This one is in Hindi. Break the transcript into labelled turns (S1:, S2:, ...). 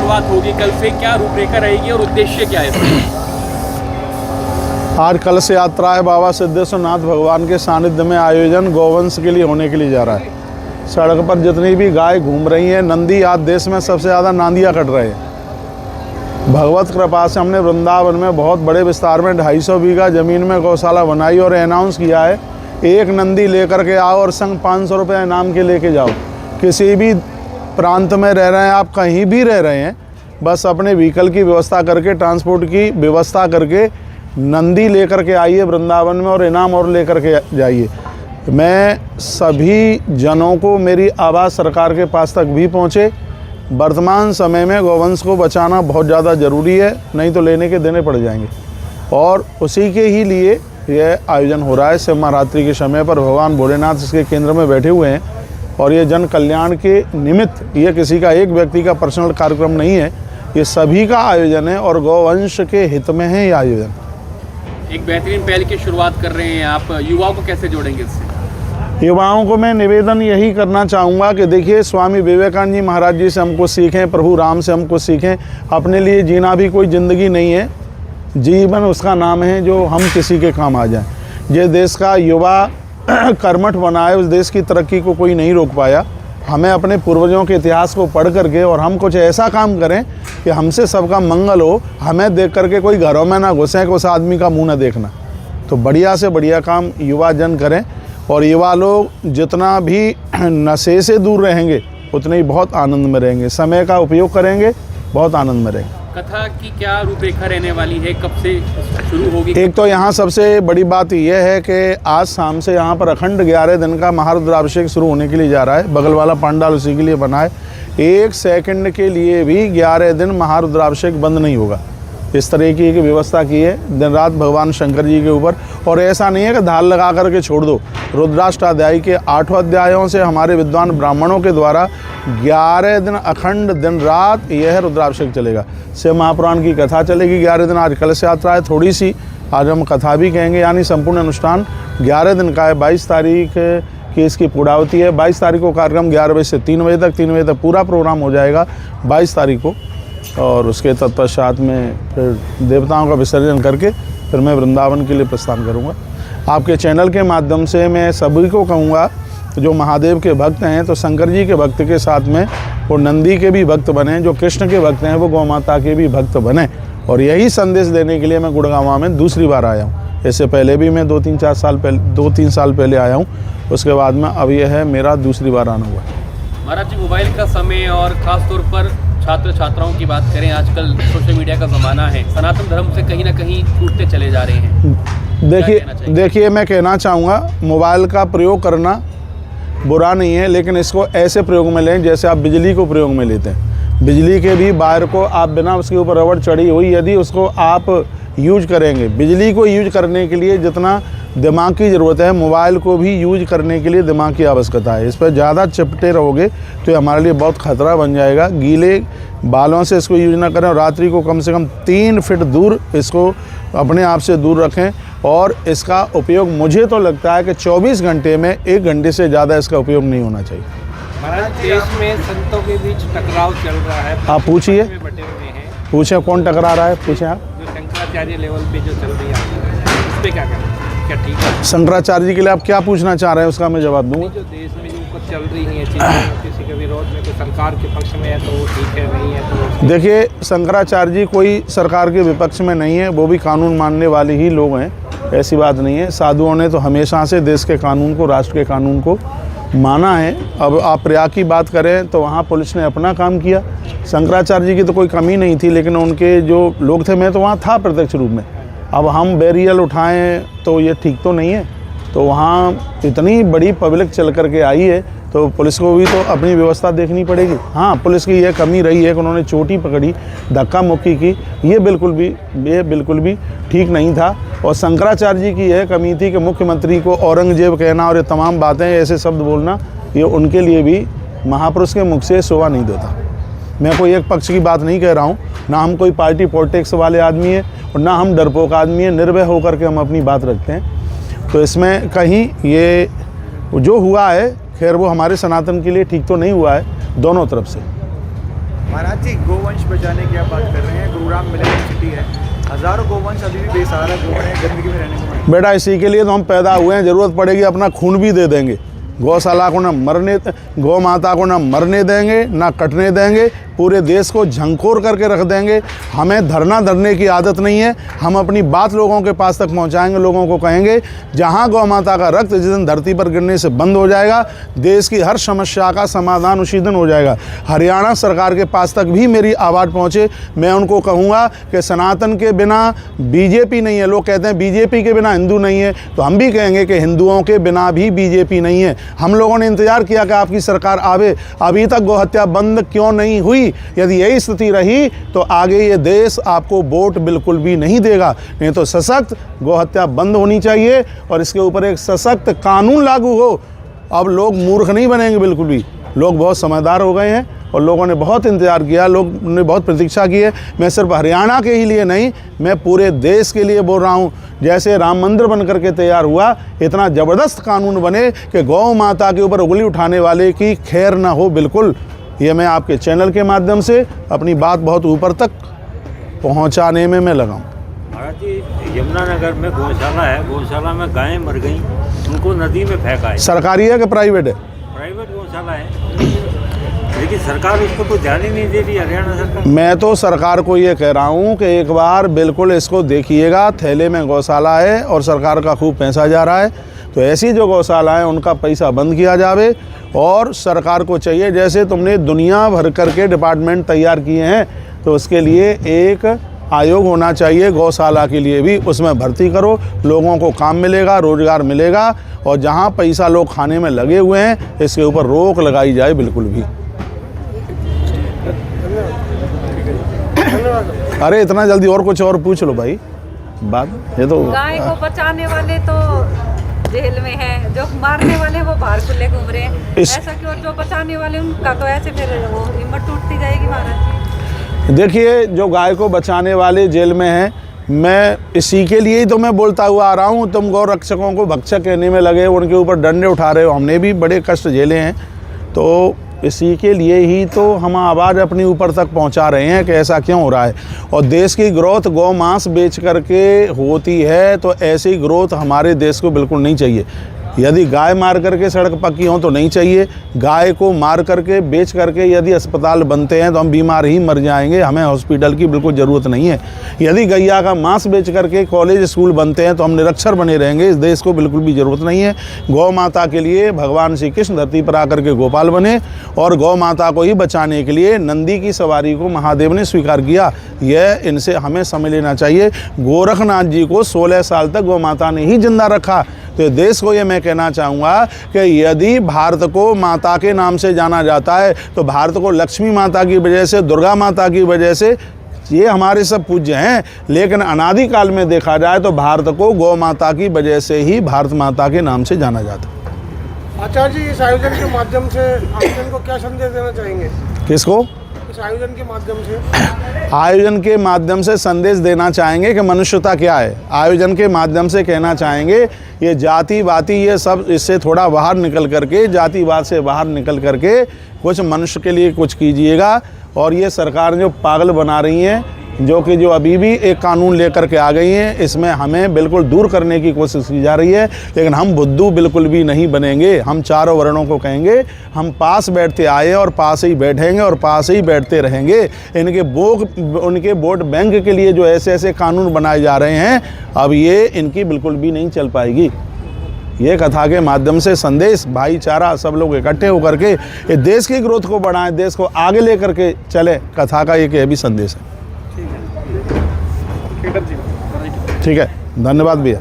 S1: शुरुआत होगी कल से, क्या रूपरेखा रहेगी और उद्देश्य क्या है?
S2: आज कल से यात्रा है बाबा सिद्धेश्वरनाथ भगवान के सानिध्य में आयोजन गौवंश के लिए होने के लिए जा रहा है। सड़क पर जितनी भी गाय घूम रही हैं, नंदी आज देश में सबसे ज़्यादा नांदियाँ कट रहे हैं। भगवत कृपा से हमने वृंदावन में बहुत बड़े विस्तार में 250 बीघा ज़मीन में गौशाला बनाई और अनाउंस किया है, एक नंदी लेकर के आओ और संग 500 रुपये इनाम के लेके जाओ। किसी भी प्रांत में रह रहे हैं आप, कहीं भी रह रहे हैं, बस अपने व्हीकल की व्यवस्था करके, ट्रांसपोर्ट की व्यवस्था करके नंदी लेकर के आइए वृंदावन में और इनाम और लेकर के जाइए। मैं सभी जनों को मेरी आवाज़ सरकार के पास तक भी पहुँचे। वर्तमान समय में गौवंश को बचाना बहुत ज़्यादा ज़रूरी है, नहीं तो लेने के देने पड़ जाएंगे। और उसी के ही लिए यह आयोजन हो रहा है। शिव महारात्रि के समय पर भगवान भोलेनाथ इसके केंद्र में बैठे हुए हैं और ये जन कल्याण के निमित्त, ये किसी का एक व्यक्ति का पर्सनल कार्यक्रम नहीं है, ये सभी का आयोजन है और गौवंश के हित में है ये आयोजन।
S1: एक बेहतरीन पहल की शुरुआत कर रहे हैं आप, युवाओं को कैसे जोड़ेंगे इससे?
S2: युवाओं को मैं निवेदन यही करना चाहूँगा कि देखिए, स्वामी विवेकानंद जी महाराज जी से हमको सीखें, प्रभु राम से हमको सीखें। अपने लिए जीना भी कोई ज़िंदगी नहीं है, जीवन उसका नाम है जो हम किसी के काम आ जाएं। ये देश का युवा कर्मठ बना है, उस देश की तरक्की को कोई नहीं रोक पाया। हमें अपने पूर्वजों के इतिहास को पढ़ करके और हम कुछ ऐसा काम करें कि हमसे सबका मंगल हो। हमें देख करके कोई घरों में ना घुसे कि उस आदमी का मुंह ना देखना। तो बढ़िया से बढ़िया काम युवा जन करें और युवा लोग जितना भी नशे से दूर रहेंगे उतने ही बहुत आनंद में रहेंगे। समय का उपयोग करेंगे, बहुत आनंद में रहेंगे।
S1: कथा की क्या रूपरेखा रहने वाली है, कब से शुरू होगी?
S2: एक तो यहाँ सबसे बड़ी बात यह है कि आज शाम से यहाँ पर अखंड 11 दिन का महारुद्राभिषेक शुरू होने के लिए जा रहा है। बगल वाला पंडाल उसी के लिए बना है। 1 सेकंड के लिए भी 11 दिन महारुद्राभिषेक बंद नहीं होगा। इस तरह की एक व्यवस्था की है दिन रात भगवान शंकर जी के ऊपर। और ऐसा नहीं है कि धार लगा करके छोड़ दो। रुद्राष्टाध्यायी के 8 अध्यायों से हमारे विद्वान ब्राह्मणों के द्वारा 11 दिन अखंड दिन रात यह रुद्राभिषेक चलेगा। शिव महापुराण की कथा चलेगी 11 दिन। आज कलश यात्रा है थोड़ी सी, आज हम कथा भी कहेंगे, यानी संपूर्ण अनुष्ठान 11 दिन का है। 22 तारीख की इसकी पूर्णावती है। 22 तारीख को कार्यक्रम 11 बजे से 3 बजे तक, 3 बजे तक पूरा प्रोग्राम हो जाएगा 22 तारीख को। और उसके तत्पश्चात में फिर देवताओं का विसर्जन करके फिर मैं वृंदावन के लिए प्रस्थान करूँगा। आपके चैनल के माध्यम से मैं सभी को कहूँगा, जो महादेव के भक्त हैं तो शंकर जी के भक्त के साथ में वो नंदी के भी भक्त बने, जो कृष्ण के भक्त हैं वो गौ माता के भी भक्त बने। और यही संदेश देने के लिए मैं गुड़गांव में दूसरी बार आया हूँ। इससे पहले भी मैं 2-3 साल पहले आया हूँ। उसके बाद में अब यह है मेरा दूसरी बार आना हुआ है।
S1: महाराज जी, मोबाइल का समय और ख़ास तौर पर छात्र छात्राओं की बात करें, आजकल सोशल मीडिया का ज़माना है, सनातन धर्म से कहीं ना कहीं छूटते चले जा रहे हैं।
S2: देखिए मैं कहना चाहूँगा, मोबाइल का प्रयोग करना बुरा नहीं है, लेकिन इसको ऐसे प्रयोग में लें जैसे आप बिजली को प्रयोग में लेते हैं। बिजली के भी वायर को आप बिना उसके ऊपर रबड़ चढ़ी हुई यदि उसको आप यूज करेंगे, बिजली को यूज करने के लिए जितना दिमाग की ज़रूरत है, मोबाइल को भी यूज करने के लिए दिमाग की आवश्यकता है। इस पर ज़्यादा चिपटे रहोगे तो हमारे लिए बहुत ख़तरा बन जाएगा। गीले बालों से इसको यूज ना करें और रात्रि को कम से कम 3 फीट दूर इसको अपने आप से दूर रखें। और इसका उपयोग मुझे तो लगता है कि 24 घंटे में 1 घंटे से ज़्यादा इसका उपयोग नहीं होना चाहिए।
S3: महाराज, देश में संतों के बीच टकराव चल रहा है।
S2: आप पूछिए, पूछें कौन टकरा रहा है, पूछें आप।
S3: जो शंकराचार्य लेवल पे जो चल रही है उस पर क्या कहना, क्या ठीक है?
S2: शंकराचार्य जी के लिए आप क्या पूछना चाह रहे हैं, उसका मैं जवाब दूंगा।
S3: जो देश में जो कुछ चल रही है चीज़ें, किसी के विरोध में कोई सरकार के पक्ष में है तो वो ठीक है, नहीं है तो
S2: देखिए, शंकराचार्य जी कोई सरकार के विपक्ष में नहीं है, वो भी कानून मानने वाले ही लोग हैं, ऐसी बात नहीं है। साधुओं ने तो हमेशा से देश के कानून को, राष्ट्र के कानून को माना है। अब आप प्रयाग की बात करें तो वहाँ पुलिस ने अपना काम किया। शंकराचार्य जी की तो कोई कमी नहीं थी, लेकिन उनके जो लोग थे, मैं तो वहाँ था प्रत्यक्ष रूप में। अब हम बैरियल उठाएं तो ये ठीक तो नहीं है। तो वहाँ इतनी बड़ी पब्लिक चल कर के आई है तो पुलिस को भी तो अपनी व्यवस्था देखनी पड़ेगी। हाँ, पुलिस की यह कमी रही है कि उन्होंने चोटी पकड़ी, धक्का मुक्की की, ये बिल्कुल भी ठीक नहीं था। और शंकराचार्य जी की यह कमी थी कि मुख्यमंत्री को औरंगजेब कहना और ये तमाम बातें, ऐसे शब्द बोलना, ये उनके लिए भी महापुरुष के मुख से शोभा नहीं देता। मैं कोई एक पक्ष की बात नहीं कह रहा हूँ, ना हम कोई पार्टी पॉलिटिक्स वाले आदमी हैं और ना हम डरपोक आदमी हैं। निर्भय होकर के हम अपनी बात रखते हैं। तो इसमें कहीं ये जो हुआ है, खैर वो हमारे सनातन के लिए ठीक तो नहीं हुआ है, दोनों तरफ से।
S4: महाराज जी, गोवंश बचाने की आप बात कर रहे हैं। गुरुग्राम मिलेनियम सिटी है, हज़ारों गोवंश अभी भी बेसहारा घूम रहे हैं, गंदगी में रहने को।
S2: बेटा इसी के लिए तो हम पैदा हुए हैं, ज़रूरत पड़ेगी अपना खून भी दे देंगे। गौशाला को गौ माता को ना मरने देंगे ना कटने देंगे, पूरे देश को झंकोर करके रख देंगे। हमें धरना धरने की आदत नहीं है, हम अपनी बात लोगों के पास तक पहुंचाएंगे। लोगों को कहेंगे जहां गौ माता का रक्त जिस दिन धरती पर गिरने से बंद हो जाएगा, देश की हर समस्या का समाधान उसी दिन हो जाएगा। हरियाणा सरकार के पास तक भी मेरी आवाज़ पहुँचे। मैं उनको कहूँगा कि सनातन के बिना बीजेपी नहीं है। लोग कहते हैं बीजेपी के बिना हिंदू नहीं है, तो हम भी कहेंगे कि हिंदुओं के बिना भी बीजेपी नहीं है। हम लोगों ने इंतज़ार किया कि आपकी सरकार आवे, अभी तक गौ हत्या बंद क्यों नहीं हुई? यदि यही स्थिति रही तो आगे ये देश आपको वोट बिल्कुल भी नहीं देगा। नहीं तो सशक्त गौ हत्या बंद होनी चाहिए और इसके ऊपर एक सशक्त कानून लागू हो। अब लोग मूर्ख नहीं बनेंगे बिल्कुल भी, लोग बहुत समझदार हो गए हैं और लोगों ने बहुत इंतज़ार किया, लोग ने बहुत प्रतीक्षा की है। मैं सिर्फ हरियाणा के ही लिए नहीं, मैं पूरे देश के लिए बोल रहा हूँ। जैसे राम मंदिर बन करके तैयार हुआ, इतना ज़बरदस्त कानून बने कि गौ माता के ऊपर उंगली उठाने वाले की खैर ना हो बिल्कुल। ये मैं आपके चैनल के माध्यम से अपनी बात बहुत ऊपर तक पहुँचाने में मैं लगाऊँ।
S5: महाराज जी, यमुनानगर में गौशाला है, गौशाला में गायें मर गई, उनको नदी में फेंका है।
S2: सरकारी है कि प्राइवेट है?
S5: प्राइवेट गौशाला है, लेकिन सरकार उसको तो ध्यान ही नहीं दे रही, हरियाणा सरकार।
S2: मैं तो सरकार को ये कह रहा हूँ कि एक बार बिल्कुल इसको देखिएगा। थैले में गौशाला है और सरकार का खूब पैसा जा रहा है, तो ऐसी जो गौशाला है उनका पैसा बंद किया जावे। और सरकार को चाहिए, जैसे तुमने दुनिया भर करके डिपार्टमेंट तैयार किए हैं, तो उसके लिए एक आयोग होना चाहिए गौशाला के लिए भी। उसमें भर्ती करो, लोगों को काम मिलेगा, रोजगार मिलेगा। और जहाँ पैसा लोग खाने में लगे हुए हैं, इसके ऊपर रोक लगाई जाए बिल्कुल भी। अरे इतना जल्दी और कुछ और पूछ लो भाई, बात ये तो।
S6: गाय को बचाने वाले तो जेल में है, जो मारने वाले वो बाहर खुले घूम रहे हैं। ऐसा क्यों? जो बचाने वाले उनका तो ऐसे फिर वो हिम्मत टूटती जाएगी महाराज जी।
S2: देखिए, जो गाय को बचाने वाले जेल में हैं, मैं इसी के लिए ही तो मैं बोलता हुआ आ रहा हूँ। तुम गौ रक्षकों को भक्षक कहने में लगे, उनके ऊपर डंडे उठा रहे हो। हमने भी बड़े कष्ट झेले हैं, तो इसी के लिए ही तो हम आवाज़ अपनी ऊपर तक पहुंचा रहे हैं कि ऐसा क्यों हो रहा है। और देश की ग्रोथ गौ मांस बेच करके होती है, तो ऐसी ग्रोथ हमारे देश को बिल्कुल नहीं चाहिए। यदि गाय मार करके सड़क पक्की हो तो नहीं चाहिए। गाय को मार करके बेच करके यदि अस्पताल बनते हैं तो हम बीमार ही मर जाएंगे, हमें हॉस्पिटल की बिल्कुल ज़रूरत नहीं है। यदि गैया का मांस बेच करके कॉलेज स्कूल बनते हैं तो हम निरक्षर बने रहेंगे, इस देश को बिल्कुल भी ज़रूरत नहीं है। गौ माता के लिए भगवान श्री कृष्ण धरती पर आकर के गोपाल बने और गौ माता को ही बचाने के लिए नंदी की सवारी को महादेव ने स्वीकार किया। यह इनसे हमें समझ लेना चाहिए। गोरखनाथ जी को 16 साल तक गौ माता ने ही जिंदा रखा। तो देश को ये मैं कहना चाहूँगा कि यदि भारत को माता के नाम से जाना जाता है तो भारत को लक्ष्मी माता की वजह से, दुर्गा माता की वजह से, ये हमारे सब पूज्य हैं। लेकिन अनादिकाल में देखा जाए तो भारत को गौ माता की वजह से ही भारत माता के नाम से जाना जाता है।
S7: आचार्य जी, इस आयोजन के माध्यम से आयोजन को क्या संदेश देना चाहेंगे?
S2: किसको?
S7: इस आयोजन के माध्यम से
S2: आयोजन के माध्यम से संदेश देना चाहेंगे कि मनुष्यता क्या है। आयोजन के माध्यम से कहना चाहेंगे ये जातिवादी, ये सब इससे थोड़ा बाहर निकल करके, जातिवाद से बाहर निकल करके कुछ मनुष्य के लिए कुछ कीजिएगा। और ये सरकार जो पागल बना रही है, जो अभी भी एक कानून लेकर के आ गई हैं, इसमें हमें बिल्कुल दूर करने की कोशिश की जा रही है। लेकिन हम बुद्धू बिल्कुल भी नहीं बनेंगे। हम चारों वर्णों को कहेंगे हम पास बैठते आए और पास ही बैठेंगे और पास ही बैठते रहेंगे। उनके वोट बैंक के लिए जो ऐसे ऐसे कानून बनाए जा रहे हैं, अब ये इनकी बिल्कुल भी नहीं चल पाएगी। ये कथा के माध्यम से संदेश, भाईचारा, सब लोग इकट्ठे होकर के ये देश की ग्रोथ को बढ़ाएं, देश को आगे लेकर के चले। कथा का एक ये भी संदेश है। ठीक है, धन्यवाद भैया।